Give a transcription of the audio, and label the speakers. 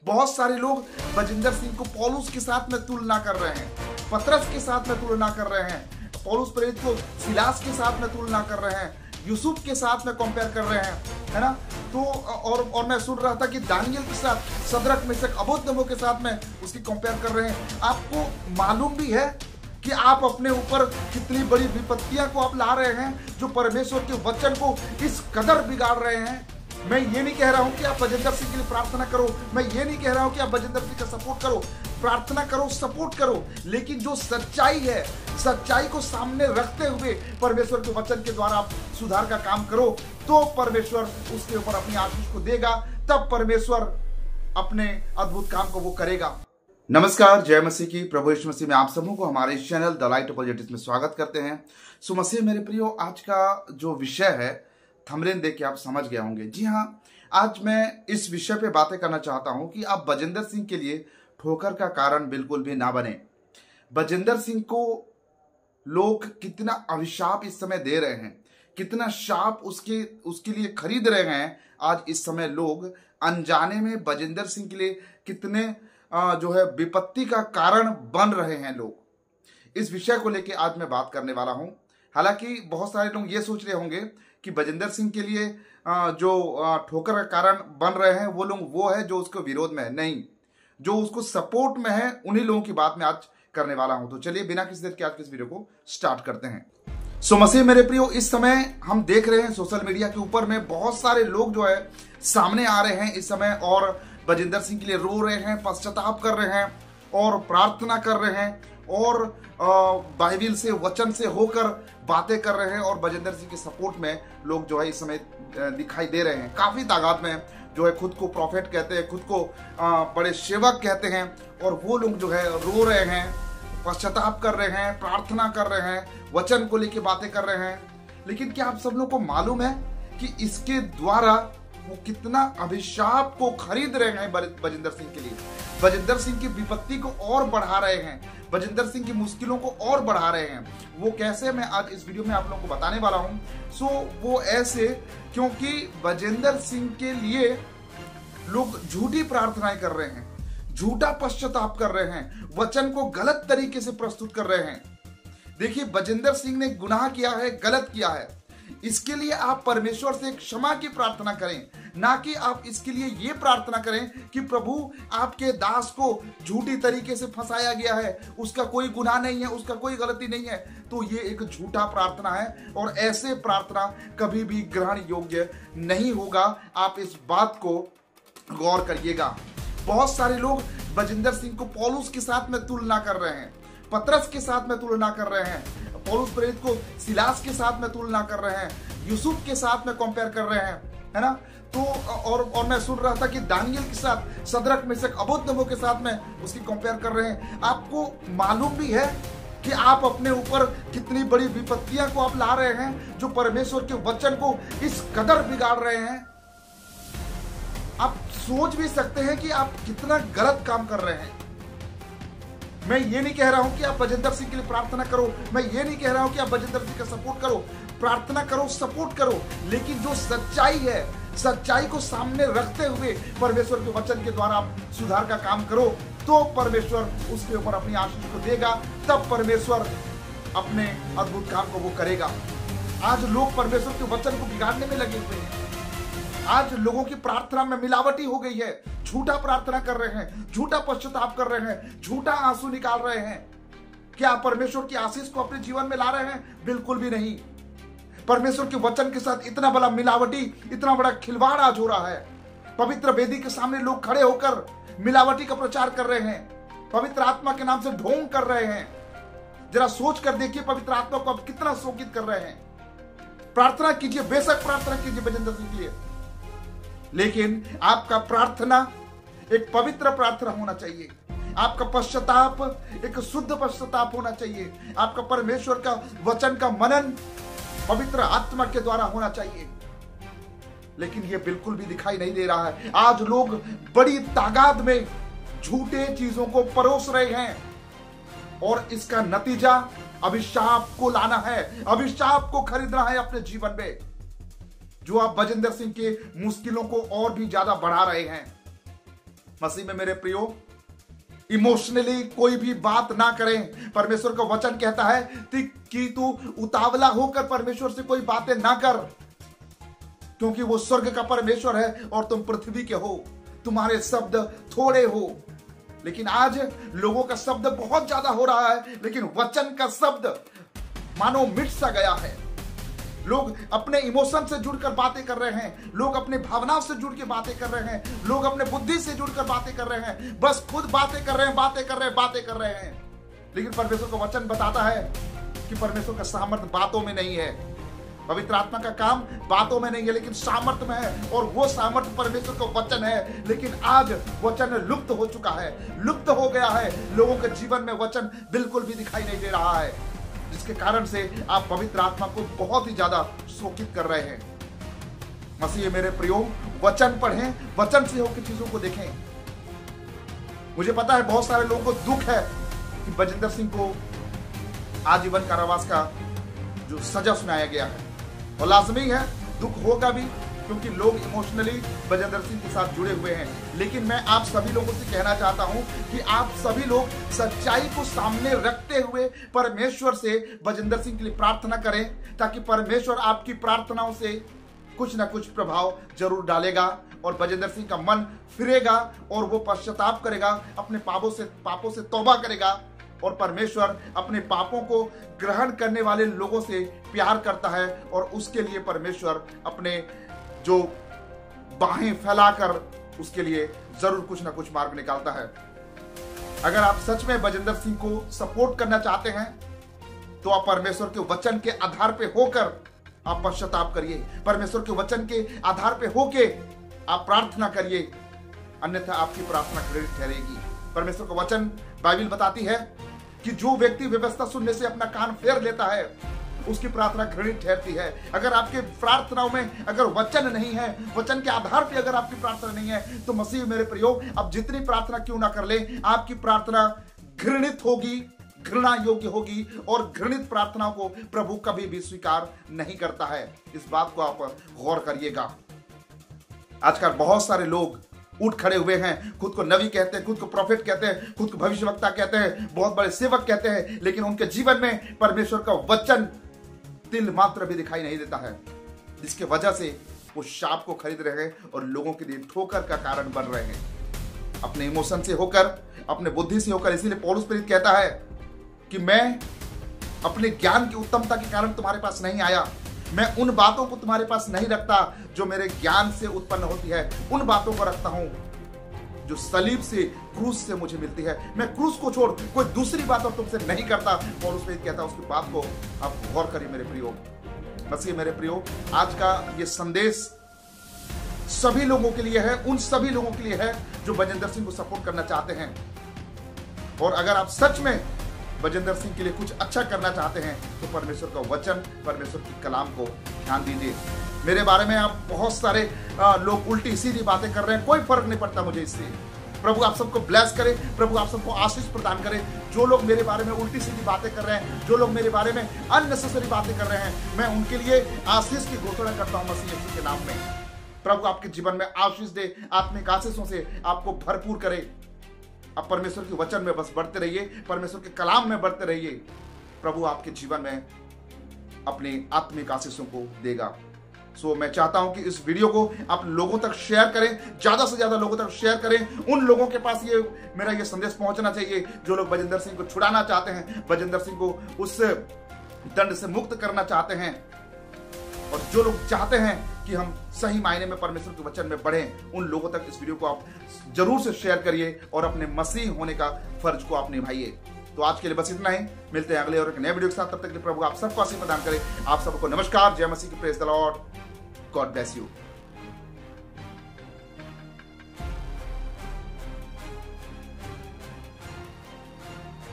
Speaker 1: बहुत सारे लोग बजिंदर सिंह को पौलुस के साथ में तुलना कर रहे हैं, पतरस के साथ में तुलना कर रहे हैं, पौलुस प्रेरित को सिलास के साथ में तुलना कर रहे हैं, यूसुफ के साथ में कंपेयर कर रहे हैं, है ना। तो और मैं सुन रहा था कि दानियल के साथ, सदरक मेशक अबेदनगो के साथ में उसकी कंपेयर कर रहे हैं। आपको मालूम भी है कि आप अपने ऊपर कितनी बड़ी विपत्तियां को आप ला रहे हैं जो परमेश्वर के वचन को इस कदर बिगाड़ रहे हैं। मैं ये नहीं कह रहा हूं कि आप बजिंदर सिंह के लिए प्रार्थना करो, मैं ये नहीं कह रहा हूं कि आप बजिंदर सिंह का सपोर्ट करो, प्रार्थना करो, सपोर्ट करो, लेकिन जो सच्चाई है, सच्चाई को सामने रखते हुए परमेश्वर के वचन के द्वारा आप सुधार का काम करो, तो परमेश्वर उसके ऊपर अपनी आशीष को देगा, तब परमेश्वर अपने अद्भुत काम को वो करेगा। नमस्कार, जय मसीह की। प्रभु यीशु मसीह में आप सबों को हमारे इस चैनल द लाइट अपॉलजेटिक्स में स्वागत करते हैं। सो मसीह मेरे प्रियो, आज का जो विषय है थंबनेल देख के आप समझ गए होंगे। जी हाँ, आज मैं इस विषय पे बातें करना चाहता हूं कि आप बजिंदर सिंह के लिए ठोकर का कारण बिल्कुल भी ना बने। बजिंदर सिंह को लोग कितना अभिशाप इस समय दे रहे हैं, कितना शाप उसके लिए खरीद रहे हैं। आज इस समय लोग अनजाने में बजिंदर सिंह के लिए कितने जो है विपत्ति का कारण बन रहे हैं लोग। इस विषय को लेके आज मैं बात करने वाला हूं। हालांकि बहुत सारे लोग ये सोच रहे होंगे कि बजिंदर सिंह के लिए जो ठोकर का कारण बन रहे हैं वो लोग वो है जो उसके विरोध में है। नहीं, जो उसको सपोर्ट में है उन्हीं लोगों की बात मैं आज करने वाला हूं। तो चलिए बिना किसी देर के आज के इस वीडियो को स्टार्ट करते हैं। सो मसीह मेरे प्रियो, इस समय हम देख रहे हैं सोशल मीडिया के ऊपर में बहुत सारे लोग जो है सामने आ रहे हैं इस समय और बजिंदर सिंह के लिए रो रहे हैं, पश्चाताप कर रहे हैं और प्रार्थना कर रहे हैं और बाइबिल से, वचन से होकर बातें कर रहे हैं और बजिंदर सिंह के सपोर्ट में लोग जो है इस समय दिखाई दे रहे हैं। काफी तादाद में जो है खुद को प्रॉफिट कहते हैं, खुद को बड़े सेवक कहते हैं और वो लोग जो है रो रहे हैं, पश्चाताप कर रहे हैं, प्रार्थना कर रहे हैं, वचन को लेके बातें कर रहे हैं। लेकिन क्या आप सब लोग को मालूम है कि इसके द्वारा वो कितना अभिशाप को खरीद रहे हैं बजिंदर सिंह के लिए। बजिंदर सिंह की विपत्ति को और बढ़ा रहे हैं, बजिंदर सिंह की मुश्किलों को और बढ़ा रहे हैं। वो कैसे, मैं आज इस वीडियो में आप लोगों को बताने वाला हूं। सो वो ऐसे क्योंकि बजिंदर सिंह के लिए लोग झूठी प्रार्थनाएं कर रहे हैं, झूठा पश्चाताप कर रहे हैं, वचन को गलत तरीके से प्रस्तुत कर रहे हैं। देखिए, बजिंदर सिंह ने गुनाह किया है, गलत किया है, इसके लिए आप परमेश्वर से क्षमा की प्रार्थना करें, ना कि आप इसके लिए ये प्रार्थना करें कि प्रभु आपके दास को झूठी तरीके से फंसाया गया है, उसका कोई गुनाह नहीं है, उसका कोई गलती नहीं है। तो ये एक झूठा प्रार्थना है और ऐसे प्रार्थना कभी भी ग्रहण योग्य नहीं होगा। आप इस बात को गौर करिएगा। बहुत सारे लोग बजिंदर सिंह को पौलुस के साथ में तुलना कर रहे हैं, पतरस के साथ में तुलना कर रहे हैं, पौलुस प्रेरित को सिलास के साथ में तुलना कर रहे हैं, यूसुफ के साथ में कंपेयर कर रहे हैं, है ना। तो और मैं सुन रहा था कि दानियल के साथ, सदरक मेशक अबेदनगो के साथ में उसकी कंपेयर कर रहे हैं। आपको मालूम भी है कि आप अपने ऊपर कितनी बड़ी विपत्तियां को आप ला रहे हैं जो परमेश्वर के वचन को इस कदर बिगाड़ रहे हैं। आप सोच भी सकते हैं कि आप कितना गलत काम कर रहे हैं। मैं ये नहीं कह रहा हूं कि आप बजिंदर सिंह के लिए प्रार्थना करो, मैं ये नहीं कह रहा हूं कि आप बजिंदर सिंह का सपोर्ट करो, प्रार्थना करो, सपोर्ट करो, लेकिन जो सच्चाई है, सच्चाई को सामने रखते हुए परमेश्वर के वचन के द्वारा आप सुधार का काम करो, तो परमेश्वर उसके ऊपर अपनी आशीष को देगा, तब परमेश्वर अपने अद्भुत काम को वो करेगा। आज लोग परमेश्वर के वचन को बिगाड़ने में लगे हुए हैं। आज लोगों की प्रार्थना में मिलावटी हो गई है, झूठा प्रार्थना कर रहे हैं, झूठा पश्चाताप कर रहे हैं, झूठा आंसू निकाल रहे हैं। क्या परमेश्वर की आशीष को अपने जीवन में ला रहे हैं? बिल्कुल भी नहीं। परमेश्वर के वचन के साथ इतना बड़ा मिलावटी, इतना बड़ा खिलवाड़ आज हो रहा है। पवित्र वेदी के सामने लोग खड़े होकर मिलावटी का प्रचार कर रहे हैं, पवित्र आत्मा के नाम से ढोंग कर रहे हैं। जरा सोच कर देखिए, पवित्र आत्मा को आप कितना शोकित कर रहे हैं। प्रार्थना कीजिए, बेशक प्रार्थना कीजिए बजिंदर सिंह के लिए, लेकिन आपका प्रार्थना एक पवित्र प्रार्थना होना चाहिए। आपका पश्चाताप एक शुद्ध पश्चाताप होना चाहिए। आपका परमेश्वर का वचन का मनन पवित्र आत्मा के द्वारा होना चाहिए। लेकिन यह बिल्कुल भी दिखाई नहीं दे रहा है। आज लोग बड़ी तादाद में झूठे चीजों को परोस रहे हैं और इसका नतीजा अभिशाप को लाना है, अभिशाप को खरीदना है अपने जीवन में, जो आप बजिंदर सिंह के मुश्किलों को और भी ज्यादा बढ़ा रहे हैं। मसीह में मेरे प्रियो, इमोशनली कोई भी बात ना करें। परमेश्वर का वचन कहता है कि तू उतावला होकर परमेश्वर से कोई बातें ना कर, क्योंकि वो स्वर्ग का परमेश्वर है और तुम पृथ्वी के हो। तुम्हारे शब्द थोड़े हो, लेकिन आज लोगों का शब्द बहुत ज्यादा हो रहा है, लेकिन वचन का शब्द मानो मिट सा गया है। लोग अपने इमोशन से जुड़कर बातें कर रहे हैं, लोग अपने भावनाओं से जुड़ के बातें कर रहे हैं, लोग अपने बुद्धि से जुड़कर बातें कर रहे हैं, बस खुद बातें कर रहे हैं, बातें कर रहे हैं। लेकिन परमेश्वर का वचन बताता है कि परमेश्वर का सामर्थ्य बातों में नहीं है, पवित्र आत्मा का काम बातों में नहीं है, लेकिन सामर्थ्य में है। और वो सामर्थ्य परमेश्वर का वचन है। लेकिन आज वचन लुप्त हो चुका है, लुप्त हो गया है। लोगों के जीवन में वचन बिल्कुल भी दिखाई नहीं दे रहा है, जिसके कारण से आप पवित्र आत्मा को बहुत ही ज्यादा शोकित कर रहे हैं। मसीह मेरे प्रियो, वचन पढ़ें, वचन से होकर चीजों को देखें। मुझे पता है बहुत सारे लोगों को दुख है कि बजिंदर सिंह को आजीवन कारावास का जो सजा सुनाया गया है, और लाजमी है, दुख होगा भी, क्योंकि लोग इमोशनली बजिंदर सिंह के साथ जुड़े हुए हैं। लेकिन मैं आप सभी लोगों से कहना चाहता हूं कि आप सभी लोग सच्चाई को सामने रखते हुए परमेश्वर से बजिंदर सिंह के लिए प्रार्थना करें, ताकि परमेश्वर आपकी प्रार्थनाओं से कुछ ना कुछ प्रभाव जरूर डालेगा और बजिंदर सिंह का मन फिरेगा और वो पश्चाताप करेगा, अपने पापों से तौबा करेगा। और परमेश्वर अपने पापों को ग्रहण करने वाले लोगों से प्यार करता है, और उसके लिए परमेश्वर अपने जो बाहें फैलाकर उसके लिए जरूर कुछ ना कुछ मार्ग निकालता है। अगर आप सच में बजिंदर सिंह को सपोर्ट करना चाहते हैं, तो आप परमेश्वर के वचन के आधार पे होकर आप पश्चाताप करिए, परमेश्वर के वचन के आधार पे होके आप प्रार्थना करिए, अन्यथा आपकी प्रार्थना घृणित ठहरेगी। परमेश्वर का वचन बाइबल बताती है कि जो व्यक्ति व्यवस्था सुनने से अपना कान फेर लेता है, उसकी प्रार्थना घृणित ठहरती है। अगर आपके प्रार्थनाओं में अगर वचन नहीं है, वचन के आधार पे अगर आपकी प्रार्थना नहीं है, तो मसीह मेरे प्रियो, अब जितनी प्रार्थना क्यों ना कर ले, आपकी प्रार्थना घृणित होगी, घृणा योग्य होगी, और घृणित प्रार्थनाओं को प्रभु कभी भी स्वीकार नहीं करता है। इस बात को आप गौर करिएगा। आजकल बहुत सारे लोग उठ खड़े हुए हैं, खुद को नबी कहते हैं, खुद को प्रोफेट कहते हैं, खुद को भविष्यवक्ता कहते हैं, बहुत बड़े सेवक कहते हैं, लेकिन उनके जीवन में परमेश्वर का वचन तिल मात्र भी दिखाई नहीं देता है, जिसके वजह से वो शाप को खरीद रहे हैं और लोगों के लिए ठोकर का कारण बन रहे हैं, अपने इमोशन से होकर, अपने बुद्धि से होकर। इसीलिए पौलुस प्रेरित कहता है कि मैं अपने ज्ञान की उत्तमता के कारण तुम्हारे पास नहीं आया, मैं उन बातों को तुम्हारे पास नहीं रखता जो मेरे ज्ञान से उत्पन्न होती है, उन बातों को रखता हूं जो सलीब से, क्रूस से मुझे मिलती है। मैं क्रूस को छोड़ कोई दूसरी बात और तुमसे नहीं करता। और उसमें कहता, उसकी बात को आप गौर करिए मेरे प्रियो। मसीह मेरे प्रियो, आज का ये संदेश सभी लोगों के लिए है, उन सभी लोगों के लिए है जो बजिंदर सिंह को सपोर्ट करना चाहते हैं। और अगर आप सच में बजिंदर सिंह के लिए कुछ अच्छा करना चाहते हैं, तो परमेश्वर का वचन, परमेश्वर की कलाम को ध्यान दीजिए। मेरे बारे में आप बहुत सारे लोग उल्टी सीधी बातें कर रहे हैं, कोई फर्क नहीं पड़ता मुझे इससे। प्रभु आप सबको ब्लेस करे, प्रभु आप सबको आशीष प्रदान करे। जो लोग मेरे बारे में उल्टी सीधी बातें कर रहे हैं, जो लोग मेरे बारे में अननेसेसरी बातें कर रहे हैं, मैं उनके लिए आशीष की घोषणा करता हूं मसीह यीशु के नाम में। प्रभु आपके जीवन में आशीष दे, आत्मिक आशीषों से आपको भरपूर करे। आप परमेश्वर के वचन में बस बढ़ते रहिए, परमेश्वर के कलाम में बढ़ते रहिए। प्रभु आपके जीवन में अपने आत्मिक आशीषों को देगा। सो मैं चाहता हूं कि इस वीडियो को आप लोगों तक शेयर करें, ज्यादा से ज्यादा लोगों तक शेयर करें। उन लोगों के पास मेरा ये संदेश पहुंचना चाहिए जो लोग बजिंदर सिंह को छुड़ाना चाहते हैं, बजिंदर सिंह को उस दंड से मुक्त करना चाहते हैं, और जो लोग चाहते हैं कि हम सही मायने में परमेश्वर के वचन में बढ़ें। उन लोगों तक इस वीडियो को आप जरूर से शेयर करिए और अपने मसीह होने का फर्ज को आप निभाइए। तो आज के लिए बस इतना ही, मिलते हैं अगले और एक नए वीडियो के साथ। तब तक के लिए प्रभु आप सबको आशीष प्रदान करें। आप सबको नमस्कार, जय मसीह की, praise the Lord, God bless you.